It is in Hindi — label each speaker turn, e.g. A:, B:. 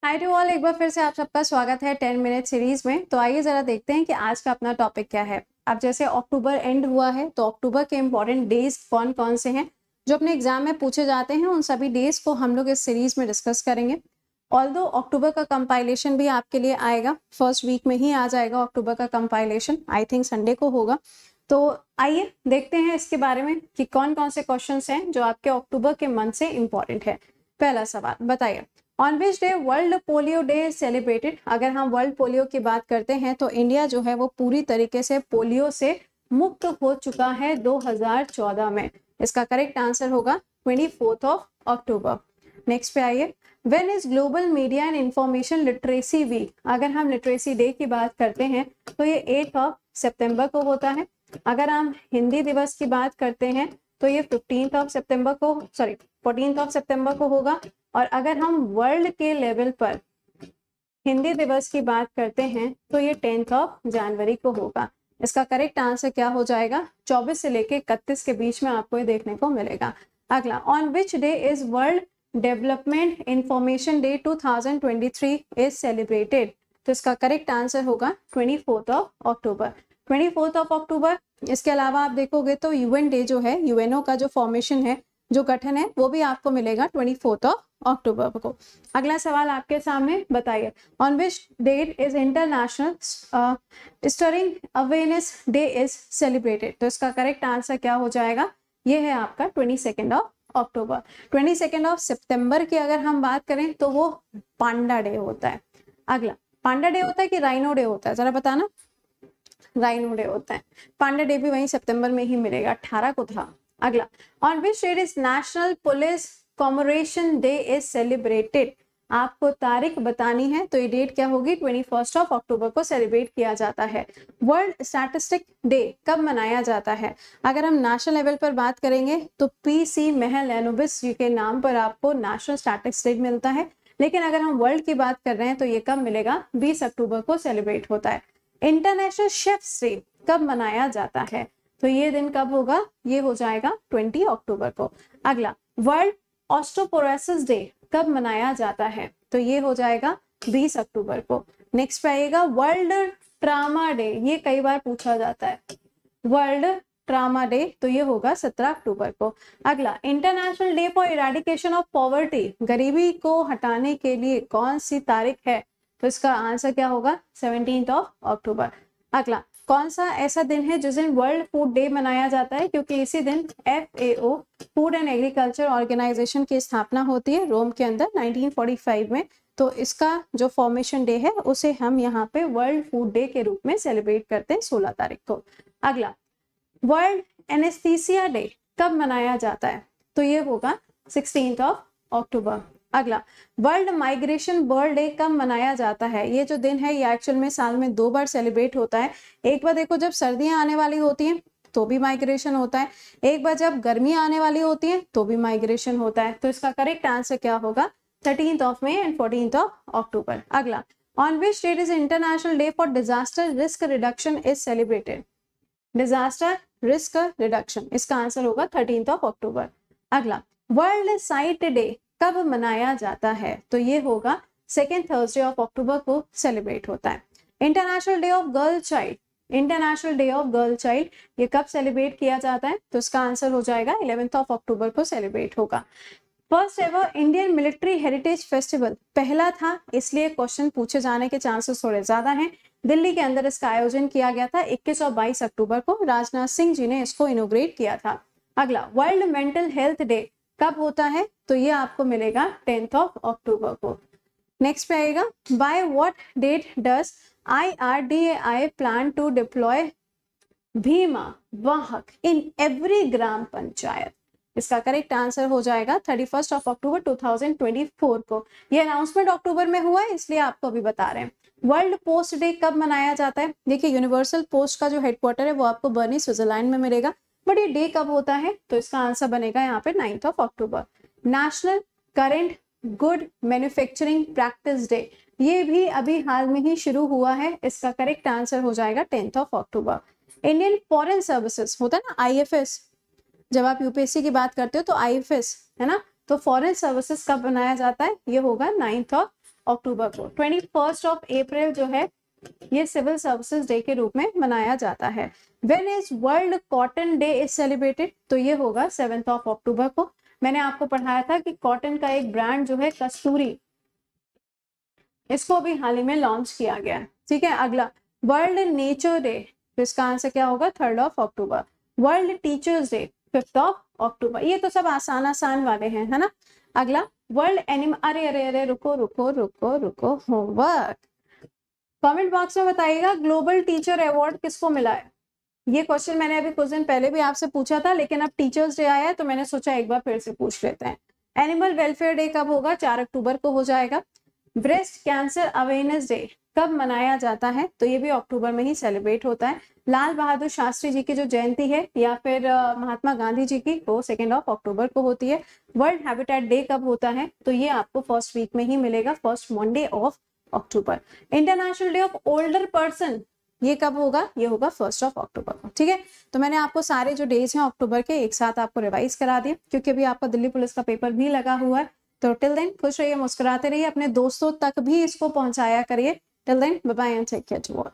A: हाय टू ऑल, एक बार फिर से आप सबका स्वागत है 10 मिनट सीरीज में। तो आइए जरा देखते हैं कि आज का अपना टॉपिक क्या है। अब जैसे अक्टूबर एंड हुआ है तो अक्टूबर के इंपॉर्टेंट डेज कौन कौन से हैं जो अपने एग्जाम में पूछे जाते हैं, उन सभी डेज को हम लोग इस सीरीज में डिस्कस करेंगे। ऑल्दो अक्टूबर का कंपाइलेशन भी आपके लिए आएगा, फर्स्ट वीक में ही आ जाएगा अक्टूबर का कंपाइलेशन, आई थिंक संडे को होगा। तो आइए देखते हैं इसके बारे में कि कौन कौन से क्वेश्चंस हैं जो आपके अक्टूबर के मंथ से इंपॉर्टेंट है। पहला सवाल बताइए, on which day world polio day is celebrated. अगर हम वर्ल्ड पोलियो की बात करते हैं तो इंडिया जो है वो पूरी तरीके से पोलियो से मुक्त हो चुका है 2014 में। इसका करेक्ट आंसर होगा 24 अक्टूबर। नेक्स्ट पे आइए, when is global media and information literacy week. अगर हम लिटरेसी डे की बात करते हैं तो ये 8 सितंबर को होता है। अगर हम हिंदी दिवस की बात करते हैं तो ये 14 सितंबर को होगा। और अगर हम वर्ल्ड के लेवल पर हिंदी दिवस की बात करते हैं तो ये 10 जनवरी को होगा। इसका करेक्ट आंसर क्या हो जाएगा, 24 से लेके 31 के बीच में आपको ये देखने को मिलेगा। अगला, on which day is world development information day 2023 is celebrated. तो इसका करेक्ट आंसर होगा 24 अक्टूबर। 24 अक्टूबर। इसके अलावा आप देखोगे तो यूएन डे जो है, यूएनओ का जो फॉर्मेशन है, जो गठन है, वो भी आपको मिलेगा 24 अक्टूबर को। अगला सवाल आपके सामने, बताइए on which date is international stuttering awareness day is celebrated. तो इसका करेक्ट आंसर क्या हो जाएगा, ये है आपका 22 अक्टूबर। 22 सितंबर की अगर हम बात करें तो वो पांडा डे होता है। अगला, पांडा डे होता है कि राइनो डे होता है, जरा बताना। राइनो डे होता है। पांडा डे भी वही सितंबर में ही मिलेगा, 18 को था। अगला, on which date is national police commemoration day is celebrated. आपको तारीख बतानी है तो ये डेट क्या होगी, 21 अक्टूबर को सेलिब्रेट किया जाता है। वर्ल्ड स्टैटिस्टिक डे कब मनाया जाता है। अगर हम नेशनल लेवल पर बात करेंगे तो पीसी महलैनोबिस जी के नाम पर आपको नेशनल स्टैटिस्टिक मिलता है। लेकिन अगर हम वर्ल्ड की बात कर रहे हैं तो ये कब मिलेगा, 20 अक्टूबर को सेलिब्रेट होता है। इंटरनेशनल शेफ्स डे कब मनाया जाता है, तो ये दिन कब होगा, ये हो जाएगा 20 अक्टूबर को। अगला, वर्ल्ड ऑस्टियोपोरोसिस डे कब मनाया जाता है, तो ये हो जाएगा 20 अक्टूबर को। नेक्स्ट पे आएगा वर्ल्ड ट्रामा डे, ये कई बार पूछा जाता है। वर्ल्ड ट्रामा डे तो ये होगा 17 अक्टूबर को। अगला, international day for eradication of poverty, गरीबी को हटाने के लिए कौन सी तारीख है, तो इसका आंसर क्या होगा, 17 अक्टूबर। अगला, कौन सा ऐसा दिन है जिस दिन वर्ल्ड फूड डे मनाया जाता है, क्योंकि इसी दिन FAO food and agriculture organisation की स्थापना होती है रोम के अंदर 1945 में। तो इसका जो फॉर्मेशन डे है उसे हम यहाँ पे वर्ल्ड फूड डे के रूप में सेलिब्रेट करते हैं 16 तारीख को। अगला, वर्ल्ड एनेस्थीसिया डे कब मनाया जाता है, तो ये होगा 16 अक्टूबर। अगला, वर्ल्ड माइग्रेशन बर्ड डे कब मनाया जाता है। ये जो दिन है ये एक्चुअल में साल में 2 बार सेलिब्रेट होता है। एक बार देखो जब सर्दियां आने वाली होती हैं तो भी माइग्रेशन होता है, एक बार जब गर्मियां आने वाली होती हैं तो भी माइग्रेशन होता है। तो इसका करेक्ट आंसर क्या होगा, 13 मई एंड 14 अक्टूबर। अगला, on which date is international day for disaster risk reduction is celebrated. Disaster risk reduction, इसका आंसर होगा 13 अक्टूबर। अगला, वर्ल्ड साइट डे कब मनाया जाता है, तो ये होगा सेकेंड थर्सडे ऑफ अक्टूबर को सेलिब्रेट होता है। International day of girl child, international day of girl child ये कब सेलिब्रेट किया जाता है, तो इसका आंसर हो जाएगा 11 अक्टूबर को सेलिब्रेट होगा। First ever Indian military heritage festival पहला था, इसलिए क्वेश्चन पूछे जाने के चांसेस थोड़े ज्यादा हैं। दिल्ली के अंदर इसका आयोजन किया गया था 21 और 22 अक्टूबर को, राजनाथ सिंह जी ने इसको इनोग्रेट किया था। अगला, वर्ल्ड मेंटल हेल्थ डे कब होता है, तो ये आपको मिलेगा 10 अक्टूबर को। नेक्स्ट पे आएगा, by what date does IRDAI plan to deploy Bima Vahak in every ग्राम पंचायत। इसका करेक्ट आंसर हो जाएगा 31 अक्टूबर 2024 को। ये अनाउंसमेंट अक्टूबर में हुआ है इसलिए आपको अभी बता रहे हैं। वर्ल्ड पोस्ट डे कब मनाया जाता है, देखिए यूनिवर्सल पोस्ट का जो हेडक्वार्टर है वो आपको बर्नी स्विट्जरलैंड में मिलेगा, बट ये डे कब होता है, तो इसका आंसर बनेगा यहाँ पे 9 अक्टूबर। National current good manufacturing practice day, ये भी अभी हाल में ही शुरू हुआ है, इसका करेक्ट आंसर हो जाएगा 10 अक्टूबर। इंडियन फॉरेन सर्विसेज होता है ना IFS, जब आप यूपीएससी की बात करते हो तो IFS है ना, तो फॉरेन सर्विसेज कब बनाया जाता है, ये होगा 9 अक्टूबर को। 21 अप्रैल जो है ये सिविल सर्विसेज डे के रूप में मनाया जाता है। When is world cotton day is celebrated, तो ये होगा 7 अक्टूबर को। मैंने आपको पढ़ाया था कि कॉटन का एक ब्रांड जो है कस्तूरी, इसको भी हाल ही में लॉन्च किया गया। ठीक है, अगला वर्ल्ड नेचर डे, तो इसका आंसर क्या होगा 3 अक्टूबर। वर्ल्ड टीचर्स डे 5 अक्टूबर। ये तो सब आसान आसान वाले हैं, है ना। अगला वर्ल्ड एनिमल, अरे अरे अरे रुको रुको रुको रुको, होमवर्क। कमेंट बॉक्स में बताइएगा ग्लोबल टीचर अवार्ड किसको मिला है। ये क्वेश्चन मैंने अभी कुछ दिन पहले भी आपसे पूछा था, लेकिन अब टीचर्स डे आया है तो मैंने सोचा एक बार फिर से पूछ लेते हैं। एनिमल वेलफेयर डे कब होगा, 4 अक्टूबर को हो जाएगा। ब्रेस्ट कैंसर अवेयरनेस डे कब मनाया जाता है, तो ये भी अक्टूबर में ही सेलिब्रेट होता है। लाल बहादुर शास्त्री जी की जो जयंती है या फिर महात्मा गांधी जी की, वो 2 अक्टूबर को होती है। वर्ल्ड हैबिटेट डे कब होता है, तो ये आपको फर्स्ट वीक में ही मिलेगा, first Monday of October. International day of older person, ये कब होगा, ये होगा 1 अक्टूबर को। ठीक है, तो मैंने आपको सारे जो डेज हैं अक्टूबर के एक साथ आपको रिवाइज करा दिए, क्योंकि अभी आपका दिल्ली पुलिस का पेपर भी लगा हुआ है। तो टिल देन खुश रहिए, मुस्कुराते रहिए, अपने दोस्तों तक भी इसको पहुंचाया करिए। Till then bye bye and take care to all.